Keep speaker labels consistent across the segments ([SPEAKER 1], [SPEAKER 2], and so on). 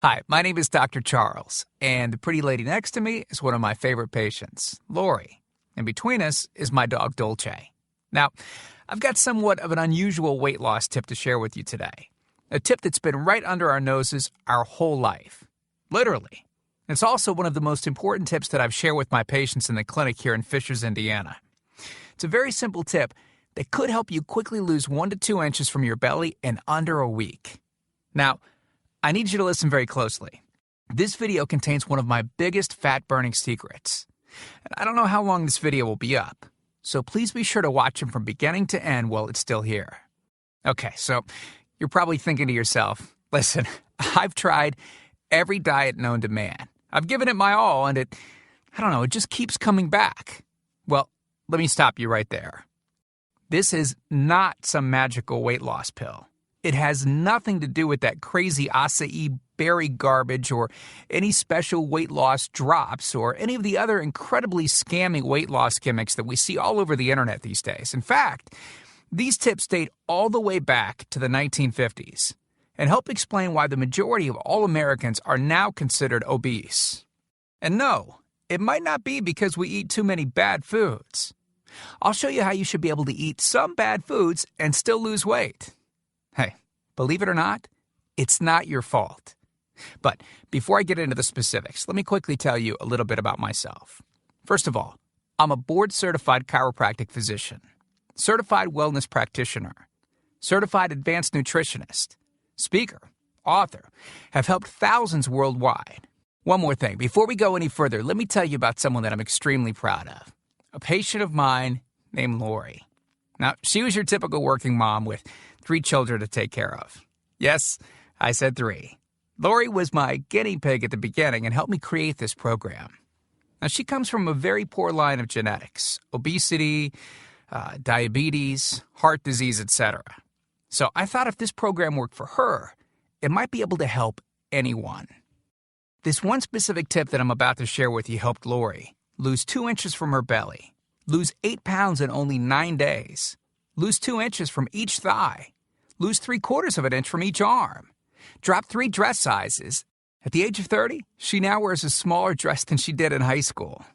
[SPEAKER 1] Hi, my name is Dr. Charles, and the pretty lady next to me is one of my favorite patients, Lori. And between us is my dog, Dolce. Now, I've got somewhat of an unusual weight loss tip to share with you today. A tip that's been right under our noses our whole life. Literally. It's also one of the most important tips that I've shared with my patients in the clinic here in Fishers, Indiana. It's a very simple tip that could help you quickly lose 1 to 2 inches from your belly in under a week. Now, I need you to listen very closely. This video contains one of my biggest fat-burning secrets. And I don't know how long this video will be up, so please be sure to watch it from beginning to end while it's still here. Okay, so you're probably thinking to yourself, listen, I've tried every diet known to man. I've given it my all, and it just keeps coming back. Well, let me stop you right there. This is not some magical weight loss pill. It has nothing to do with that crazy acai berry garbage or any special weight loss drops or any of the other incredibly scammy weight loss gimmicks that we see all over the internet these days. In fact, these tips date all the way back to the 1950s and help explain why the majority of all Americans are now considered obese. And no, it might not be because we eat too many bad foods. I'll show you how you should be able to eat some bad foods and still lose weight. Hey, believe it or not, it's not your fault. But before I get into the specifics, let me quickly tell you a little bit about myself. First of all, I'm a board-certified chiropractic physician, certified wellness practitioner, certified advanced nutritionist, speaker, author, have helped thousands worldwide. One more thing, before we go any further, let me tell you about someone that I'm extremely proud of, a patient of mine named Lori. Now, she was your typical working mom with 3 children to take care of. Yes, I said 3. Lori was my guinea pig at the beginning and helped me create this program. Now, she comes from a very poor line of genetics, obesity, diabetes, heart disease, etc. So I thought if this program worked for her, it might be able to help anyone. This one specific tip that I'm about to share with you helped Lori lose 2 inches from her belly, lose 8 pounds in only 9 days, lose 2 inches from each thigh, lose 3/4 of an inch from each arm, drop 3 dress sizes. At the age of 30, she now wears a smaller dress than she did in high school.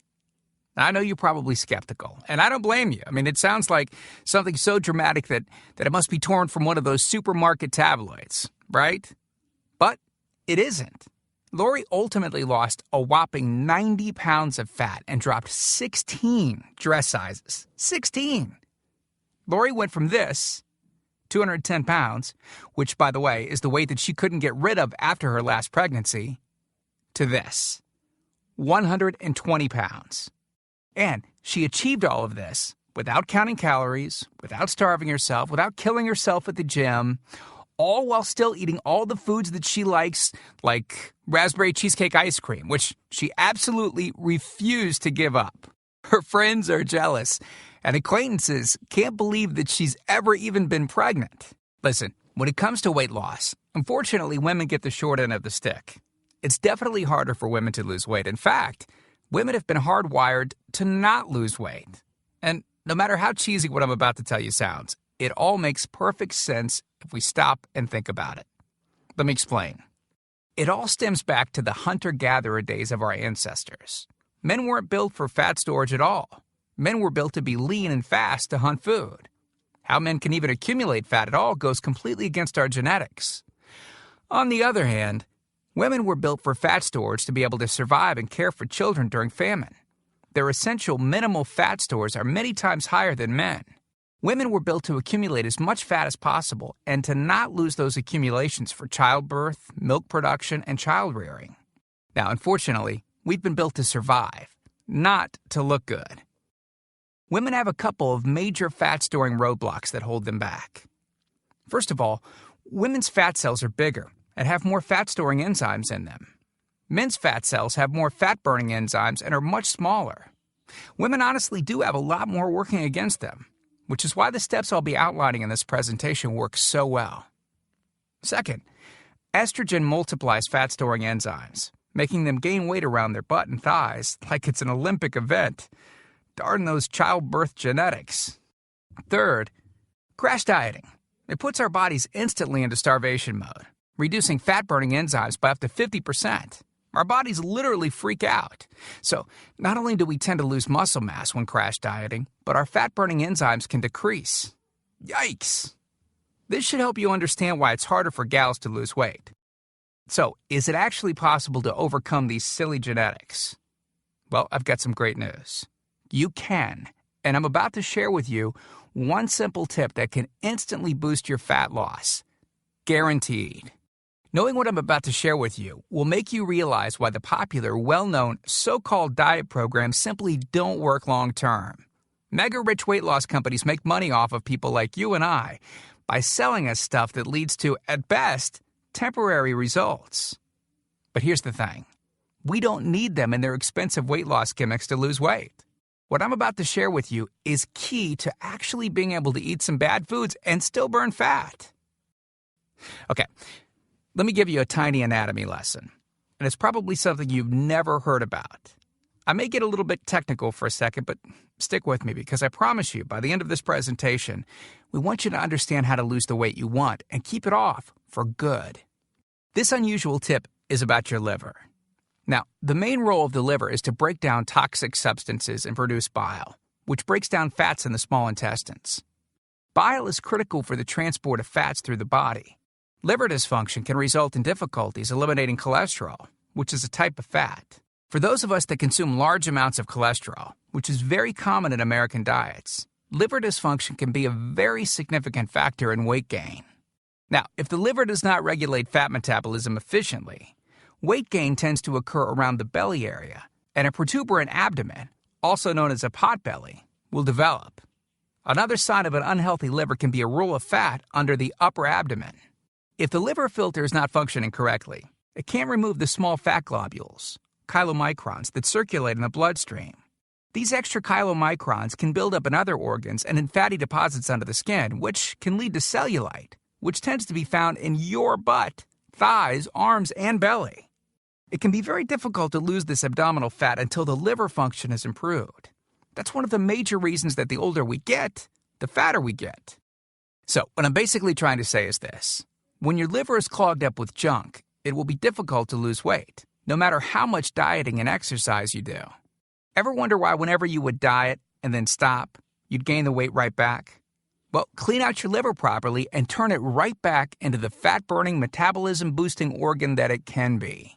[SPEAKER 1] I know you're probably skeptical, and I don't blame you. I mean, it sounds like something so dramatic that it must be torn from one of those supermarket tabloids, right? But it isn't. Lori ultimately lost a whopping 90 pounds of fat and dropped 16 dress sizes. 16! Lori went from this, 210 pounds, which, by the way, is the weight that she couldn't get rid of after her last pregnancy, to this, 120 pounds. And she achieved all of this without counting calories, without starving herself, without killing herself at the gym, all while still eating all the foods that she likes, like raspberry cheesecake ice cream, which she absolutely refused to give up. Her friends are jealous, and acquaintances can't believe that she's ever even been pregnant. Listen, when it comes to weight loss, unfortunately, women get the short end of the stick. It's definitely harder for women to lose weight. In fact, women have been hardwired to not lose weight. And no matter how cheesy what I'm about to tell you sounds, it all makes perfect sense if we stop and think about it. Let me explain. It all stems back to the hunter-gatherer days of our ancestors. Men weren't built for fat storage at all. Men were built to be lean and fast to hunt food. How men can even accumulate fat at all goes completely against our genetics. On the other hand, women were built for fat storage to be able to survive and care for children during famine. Their essential minimal fat stores are many times higher than men. Women were built to accumulate as much fat as possible and to not lose those accumulations for childbirth, milk production, and child rearing. Now, unfortunately, we've been built to survive, not to look good. Women have a couple of major fat-storing roadblocks that hold them back. First of all, women's fat cells are bigger and have more fat-storing enzymes in them. Men's fat cells have more fat-burning enzymes and are much smaller. Women honestly do have a lot more working against them, which is why the steps I'll be outlining in this presentation work so well. Second, estrogen multiplies fat-storing enzymes, making them gain weight around their butt and thighs like it's an Olympic event. Darn those childbirth genetics. Third, crash dieting. It puts our bodies instantly into starvation mode, reducing fat-burning enzymes by up to 50%. Our bodies literally freak out. So, not only do we tend to lose muscle mass when crash dieting, but our fat-burning enzymes can decrease. Yikes! This should help you understand why it's harder for gals to lose weight. So, is it actually possible to overcome these silly genetics? Well, I've got some great news. You can, and I'm about to share with you one simple tip that can instantly boost your fat loss. Guaranteed. Knowing what I'm about to share with you will make you realize why the popular, well-known, so-called diet programs simply don't work long-term. Mega-rich weight loss companies make money off of people like you and I by selling us stuff that leads to, at best, temporary results. But here's the thing. We don't need them in their expensive weight loss gimmicks to lose weight. What I'm about to share with you is key to actually being able to eat some bad foods and still burn fat. Okay. Let me give you a tiny anatomy lesson, and it's probably something you've never heard about. I may get a little bit technical for a second, but stick with me because I promise you, by the end of this presentation, we want you to understand how to lose the weight you want and keep it off for good. This unusual tip is about your liver. Now, the main role of the liver is to break down toxic substances and produce bile, which breaks down fats in the small intestines. Bile is critical for the transport of fats through the body. Liver dysfunction can result in difficulties eliminating cholesterol, which is a type of fat. For those of us that consume large amounts of cholesterol, which is very common in American diets, liver dysfunction can be a very significant factor in weight gain. Now, if the liver does not regulate fat metabolism efficiently, weight gain tends to occur around the belly area, and a protuberant abdomen, also known as a potbelly, will develop. Another sign of an unhealthy liver can be a roll of fat under the upper abdomen. If the liver filter is not functioning correctly, it can't remove the small fat globules, chylomicrons, that circulate in the bloodstream. These extra chylomicrons can build up in other organs and in fatty deposits under the skin, which can lead to cellulite, which tends to be found in your butt, thighs, arms, and belly. It can be very difficult to lose this abdominal fat until the liver function is improved. That's one of the major reasons that the older we get, the fatter we get. So, what I'm basically trying to say is this. When your liver is clogged up with junk, it will be difficult to lose weight, no matter how much dieting and exercise you do. Ever wonder why whenever you would diet and then stop, you'd gain the weight right back? Well, clean out your liver properly and turn it right back into the fat-burning, metabolism-boosting organ that it can be.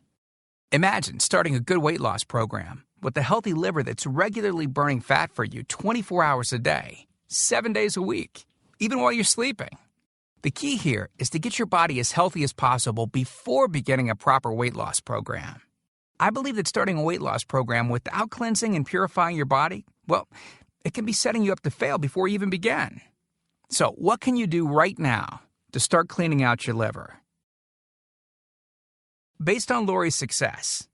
[SPEAKER 1] Imagine starting a good weight loss program with a healthy liver that's regularly burning fat for you 24 hours a day, 7 days a week, even while you're sleeping. The key here is to get your body as healthy as possible before beginning a proper weight loss program. I believe that starting a weight loss program without cleansing and purifying your body, well, it can be setting you up to fail before you even begin. So, what can you do right now to start cleaning out your liver? Based on Lori's success,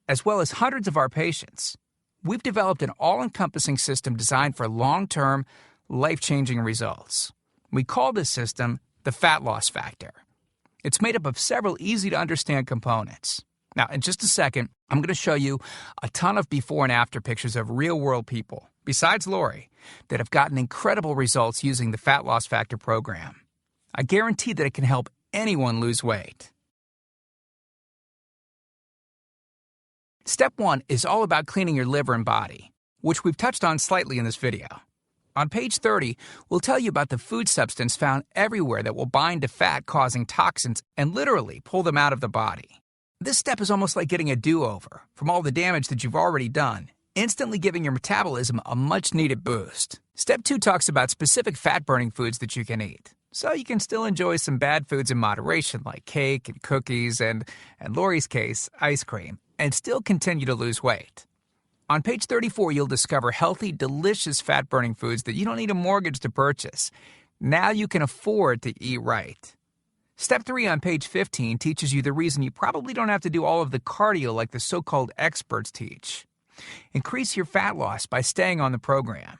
[SPEAKER 1] as well as hundreds of our patients, we've developed an all-encompassing system designed for long-term, life-changing results. We call this system the fat loss factor. It's made up of several easy-to-understand components. Now, in just a second, I'm going to show you a ton of before and after pictures of real-world people, besides Lori, that have gotten incredible results using the fat loss factor program. I guarantee that it can help anyone lose weight. Step 1 is all about cleaning your liver and body, which we've touched on slightly in this video. On page 30, we'll tell you about the food substance found everywhere that will bind to fat, causing toxins and literally pull them out of the body. This step is almost like getting a do-over from all the damage that you've already done, instantly giving your metabolism a much-needed boost. Step 2 talks about specific fat-burning foods that you can eat, so you can still enjoy some bad foods in moderation like cake and cookies and, in Lori's case, ice cream, and still continue to lose weight. On page 34, you'll discover healthy, delicious fat-burning foods that you don't need a mortgage to purchase. Now you can afford to eat right. Step 3 on page 15 teaches you the reason you probably don't have to do all of the cardio like the so-called experts teach. Increase your fat loss by staying on the program.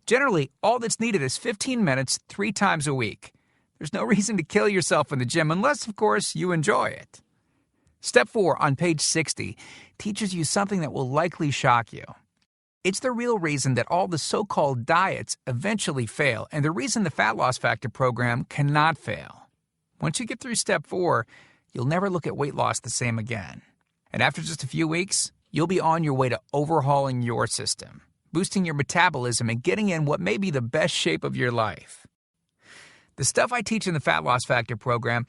[SPEAKER 1] Generally, all that's needed is 15 minutes 3 times a week. There's no reason to kill yourself in the gym unless, of course, you enjoy it. Step 4 on page 60 teaches you something that will likely shock you. It's the real reason that all the so-called diets eventually fail and the reason the fat loss factor program cannot fail. Once you get through step 4, you'll never look at weight loss the same again. And after just a few weeks, you'll be on your way to overhauling your system, boosting your metabolism, and getting in what may be the best shape of your life. The stuff I teach in the Fat Loss Factor program,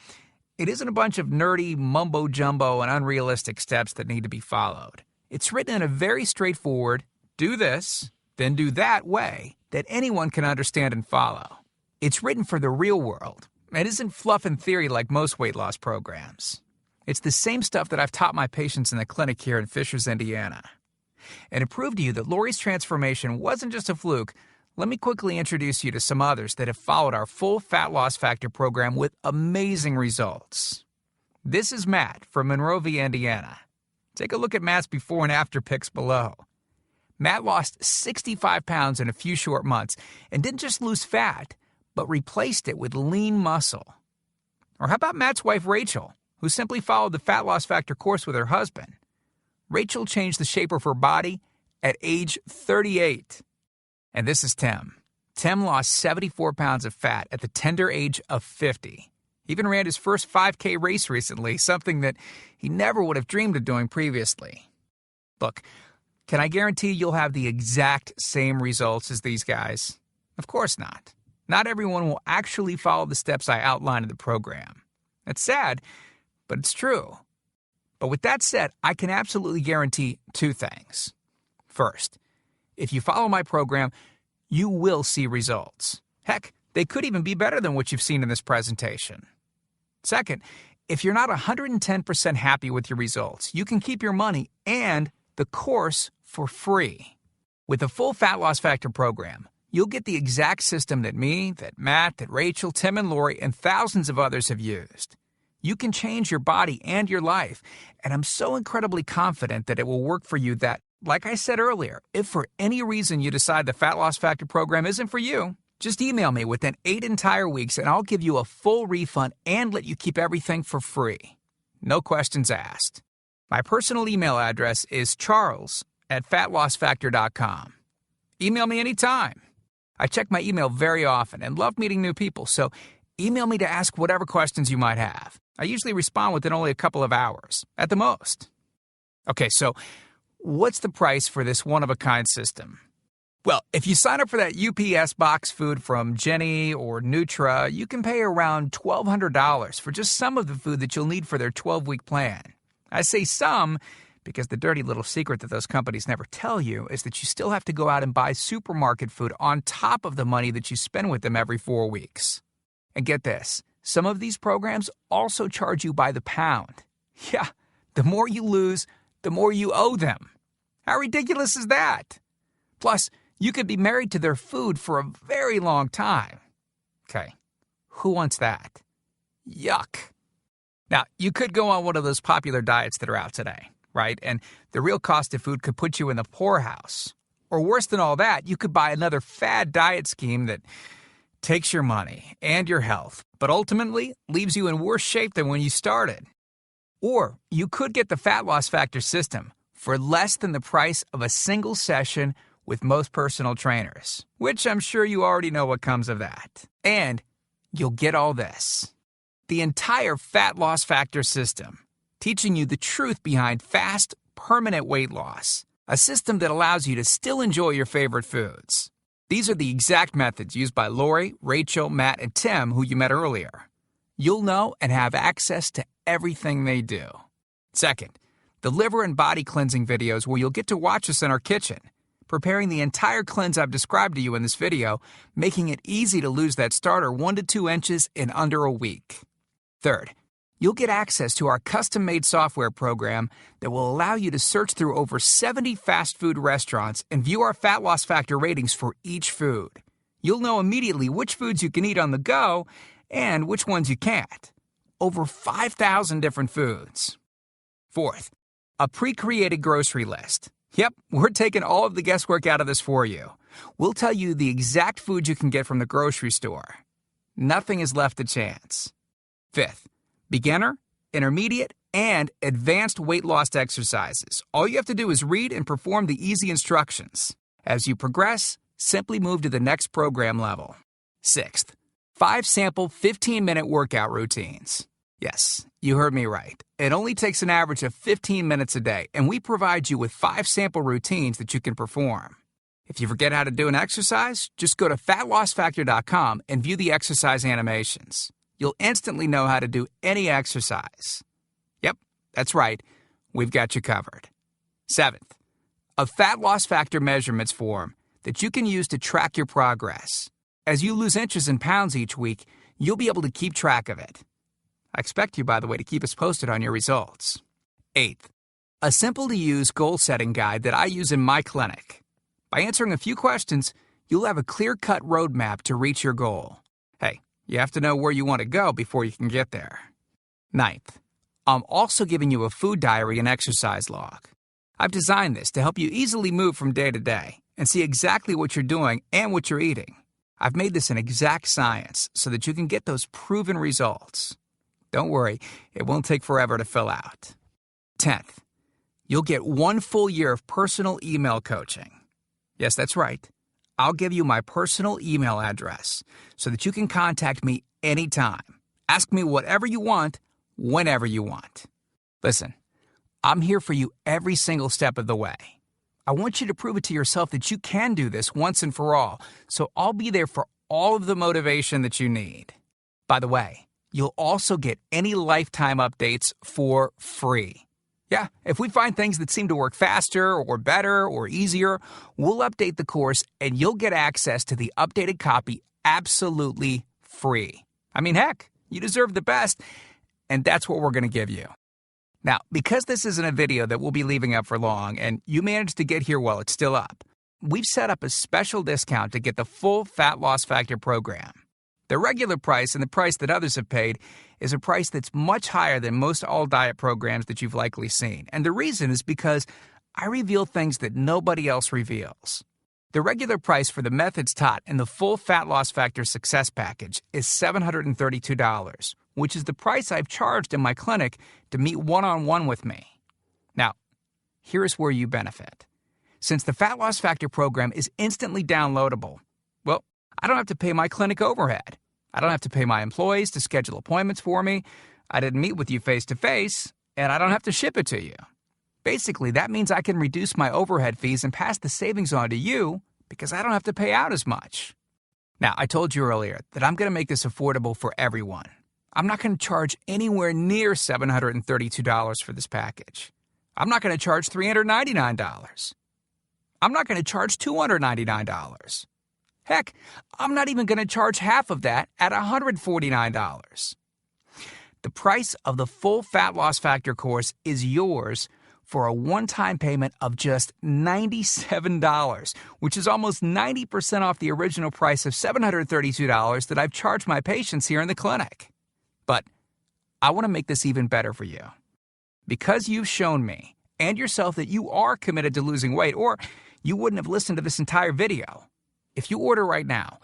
[SPEAKER 1] it isn't a bunch of nerdy mumbo-jumbo and unrealistic steps that need to be followed. It's written in a very straightforward, do this, then do that way that anyone can understand and follow. It's written for the real world. It isn't fluff and theory like most weight loss programs. It's the same stuff that I've taught my patients in the clinic here in Fishers, Indiana. And to prove to you that Lori's transformation wasn't just a fluke, let me quickly introduce you to some others that have followed our full Fat Loss Factor program with amazing results. This is Matt from Monrovia, Indiana. Take a look at Matt's before and after pics below. Matt lost 65 pounds in a few short months and didn't just lose fat, but replaced it with lean muscle. Or how about Matt's wife, Rachel, who simply followed the Fat Loss Factor course with her husband? Rachel changed the shape of her body at age 38. And this is Tim. Tim lost 74 pounds of fat at the tender age of 50. He even ran his first 5K race recently, something that he never would have dreamed of doing previously. Look, can I guarantee you'll have the exact same results as these guys? Of course not. Not everyone will actually follow the steps I outlined in the program. It's sad, but it's true. But with that said, I can absolutely guarantee two things. First, if you follow my program, you will see results. Heck, they could even be better than what you've seen in this presentation. Second, if you're not 110% happy with your results, you can keep your money and the course for free. With the full Fat Loss Factor program, you'll get the exact system that me, that Matt, that Rachel, Tim, and Lori, and thousands of others have used. You can change your body and your life, and I'm so incredibly confident that it will work for you that, like I said earlier, if for any reason you decide the Fat Loss Factor program isn't for you, just email me within 8 entire weeks and I'll give you a full refund and let you keep everything for free. No questions asked. My personal email address is charles@fatlossfactor.com. Email me anytime. I check my email very often and love meeting new people, so email me to ask whatever questions you might have. I usually respond within only a couple of hours, at the most. Okay, so what's the price for this one-of-a-kind system? Well, if you sign up for that UPS box food from Jenny or Nutra, you can pay around $1,200 for just some of the food that you'll need for their 12-week plan. I say some because the dirty little secret that those companies never tell you is that you still have to go out and buy supermarket food on top of the money that you spend with them every 4 weeks. And get this, some of these programs also charge you by the pound. Yeah, the more you lose, the more you owe them. How ridiculous is that? Plus, you could be married to their food for a very long time. Okay, who wants that? Yuck. Now, you could go on one of those popular diets that are out today, right? And the real cost of food could put you in the poorhouse. Or worse than all that, you could buy another fad diet scheme that takes your money and your health, but ultimately leaves you in worse shape than when you started. Or you could get the Fat Loss Factor system for less than the price of a single session with most personal trainers, which I'm sure you already know what comes of that. And you'll get all this. The entire Fat Loss Factor system, teaching you the truth behind fast, permanent weight loss, a system that allows you to still enjoy your favorite foods. These are the exact methods used by Lori, Rachel, Matt, and Tim, who you met earlier. You'll know and have access to everything they do. Second, the liver and body cleansing videos where you'll get to watch us in our kitchen, preparing the entire cleanse I've described to you in this video, making it easy to lose that starter 1 to 2 inches in under a week. Third, you'll get access to our custom-made software program that will allow you to search through over 70 fast food restaurants and view our Fat Loss Factor ratings for each food. You'll know immediately which foods you can eat on the go and which ones you can't. Over 5,000 different foods. Fourth, a pre-created grocery list. Yep, we're taking all of the guesswork out of this for you. We'll tell you the exact food you can get from the grocery store. Nothing is left to chance. Fifth, beginner, intermediate, and advanced weight loss exercises. All you have to do is read and perform the easy instructions. As you progress, simply move to the next program level. Sixth, 5 sample 15-minute workout routines. Yes, You heard me right. It only takes an average of 15 minutes a day, and we provide you with 5 sample routines that you can perform. If you forget how to do an exercise, just go to fatlossfactor.com and view the exercise animations. You'll instantly know how to do any exercise. Yep, that's right. We've got you covered. 7th, a fat loss factor measurements form that you can use to track your progress. As you lose inches and pounds each week, you'll be able to keep track of it. I expect you, by the way, to keep us posted on your results. 8th, a simple-to-use goal-setting guide that I use in my clinic. By answering a few questions, you'll have a clear-cut roadmap to reach your goal. Hey, you have to know where you want to go before you can get there. 9th, I'm also giving you a food diary and exercise log. I've designed this to help you easily move from day to day and see exactly what you're doing and what you're eating. I've made this an exact science so that you can get those proven results. Don't worry, it won't take forever to fill out. 10th, you'll get 1 full year of personal email coaching. Yes, that's right. I'll give you my personal email address so that you can contact me anytime. Ask me whatever you want, whenever you want. Listen, I'm here for you every single step of the way. I want you to prove it to yourself that you can do this once and for all, so I'll be there for all of the motivation that you need. By the way, you'll also get any lifetime updates for free. Yeah, if we find things that seem to work faster or better or easier, we'll update the course and you'll get access to the updated copy absolutely free. I mean, heck, you deserve the best, and that's what we're going to give you. Now, because this isn't a video that we'll be leaving up for long, and you managed to get here while it's still up, we've set up a special discount to get the full Fat Loss Factor program. The regular price and the price that others have paid is a price that's much higher than most all-diet programs that you've likely seen. And the reason is because I reveal things that nobody else reveals. The regular price for the methods taught in the full Fat Loss Factor Success Package is $732, which is the price I've charged in my clinic to meet one-on-one with me. Now, here's where you benefit. Since the Fat Loss Factor program is instantly downloadable, well, I don't have to pay my clinic overhead. I don't have to pay my employees to schedule appointments for me. I didn't meet with you face-to-face, and I don't have to ship it to you. Basically, that means I can reduce my overhead fees and pass the savings on to you because I don't have to pay out as much. Now, I told you earlier that I'm going to make this affordable for everyone. I'm not going to charge anywhere near $732 for this package. I'm not going to charge $399. I'm not going to charge $299. Heck, I'm not even going to charge half of that at $149. The price of the full Fat Loss Factor course is yours for a one-time payment of just $97, which is almost 90% off the original price of $732 that I've charged my patients here in the clinic. But I want to make this even better for you. Because you've shown me and yourself that you are committed to losing weight, or you wouldn't have listened to this entire video. If you order right now,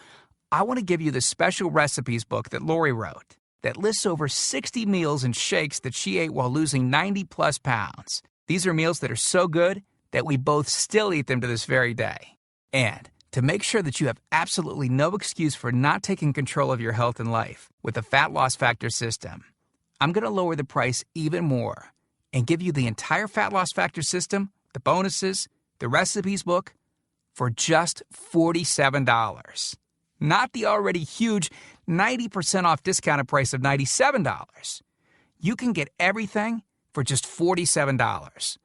[SPEAKER 1] I want to give you the special recipes book that Lori wrote that lists over 60 meals and shakes that she ate while losing 90-plus pounds. These are meals that are so good that we both still eat them to this very day. And to make sure that you have absolutely no excuse for not taking control of your health and life with the Fat Loss Factor system, I'm going to lower the price even more and give you the entire Fat Loss Factor system, the bonuses, the recipes book, for just $47. Not the already huge 90% off discounted price of $97. You can get everything for just $47.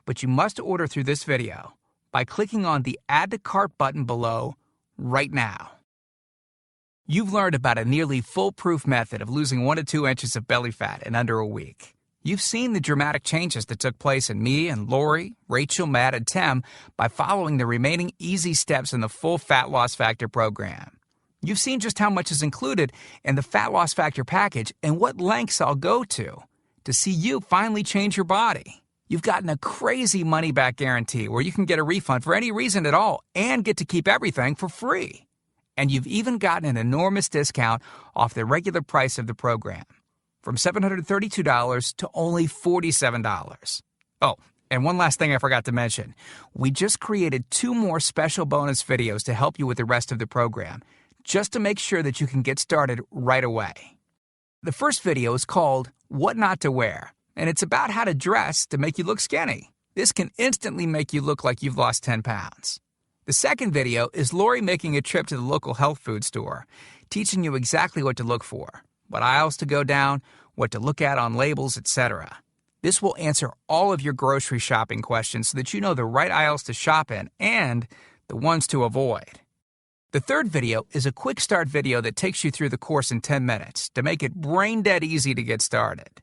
[SPEAKER 1] But you must order through this video by clicking on the Add to Cart button below right now. You've learned about a nearly foolproof method of losing 1 to 2 inches of belly fat in under a week. You've seen the dramatic changes that took place in me and Lori, Rachel, Matt, and Tim by following the remaining easy steps in the full Fat Loss Factor program. You've seen just how much is included in the Fat Loss Factor package and what lengths I'll go to see you finally change your body. You've gotten a crazy money-back guarantee where you can get a refund for any reason at all and get to keep everything for free. And you've even gotten an enormous discount off the regular price of the program, from $732 to only $47. Oh, and one last thing I forgot to mention. We just created 2 more special bonus videos to help you with the rest of the program, just to make sure that you can get started right away. The first video is called What Not to Wear, and it's about how to dress to make you look skinny. This can instantly make you look like you've lost 10 pounds. The second video is Lori making a trip to the local health food store, teaching you exactly what to look for, what aisles to go down, what to look at on labels, etc. This will answer all of your grocery shopping questions so that you know the right aisles to shop in and the ones to avoid. The third video is a quick start video that takes you through the course in 10 minutes to make it brain dead easy to get started.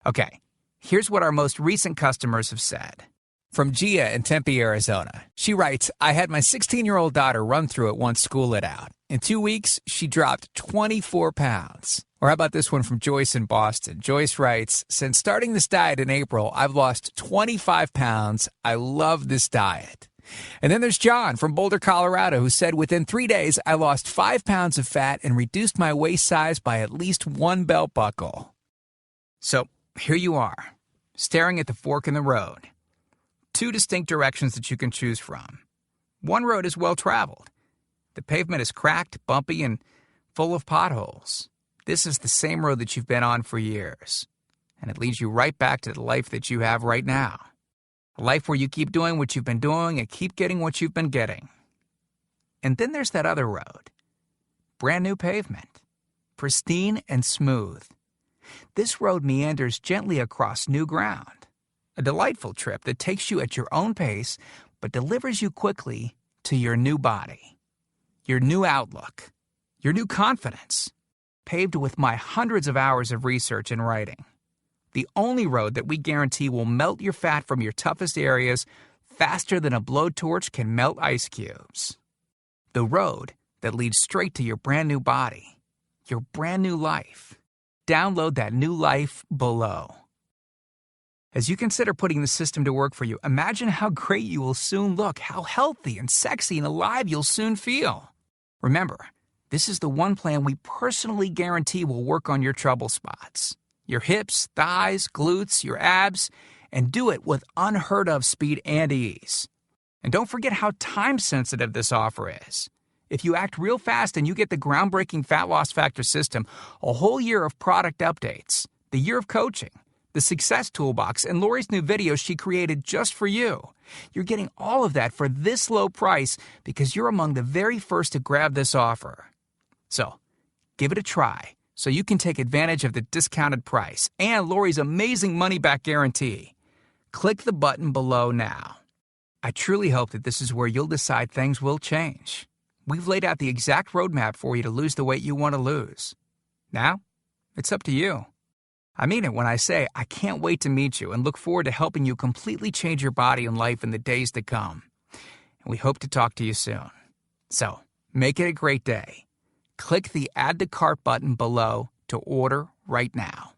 [SPEAKER 1] Okay, here's what our most recent customers have said. From Gia in Tempe, Arizona. She writes, I had my 16-year-old daughter run through it once school let out. In 2 weeks, she dropped 24 pounds. Or how about this one from Joyce in Boston? Joyce writes, since starting this diet in April, I've lost 25 pounds. I love this diet. And then there's John from Boulder, Colorado, who said, within 3 days, I lost 5 pounds of fat and reduced my waist size by at least 1 belt buckle. So here you are, staring at the fork in the road. 2 distinct directions that you can choose from. One road is well-traveled. The pavement is cracked, bumpy, and full of potholes. This is the same road that you've been on for years, and it leads you right back to the life that you have right now. A life where you keep doing what you've been doing and keep getting what you've been getting. And then there's that other road. Brand new pavement. Pristine and smooth. This road meanders gently across new ground. A delightful trip that takes you at your own pace, but delivers you quickly to your new body. Your new outlook. Your new confidence. Paved with my hundreds of hours of research and writing. The only road that we guarantee will melt your fat from your toughest areas faster than a blowtorch can melt ice cubes. The road that leads straight to your brand new body, your brand new life. Download that new life below. As you consider putting the system to work for you, imagine how great you will soon look, how healthy and sexy and alive you'll soon feel. Remember, this is the one plan we personally guarantee will work on your trouble spots. Your hips, thighs, glutes, your abs, and do it with unheard of speed and ease. And don't forget how time-sensitive this offer is. If you act real fast and you get the groundbreaking Fat Loss Factor system, a whole year of product updates, the year of coaching, the Success Toolbox, and Lori's new videos she created just for you. You're getting all of that for this low price because you're among the very first to grab this offer. So, give it a try so you can take advantage of the discounted price and Lori's amazing money-back guarantee. Click the button below now. I truly hope that this is where you'll decide things will change. We've laid out the exact roadmap for you to lose the weight you want to lose. Now, it's up to you. I mean it when I say I can't wait to meet you and look forward to helping you completely change your body and life in the days to come. And we hope to talk to you soon. So, make it a great day. Click the Add to Cart button below to order right now.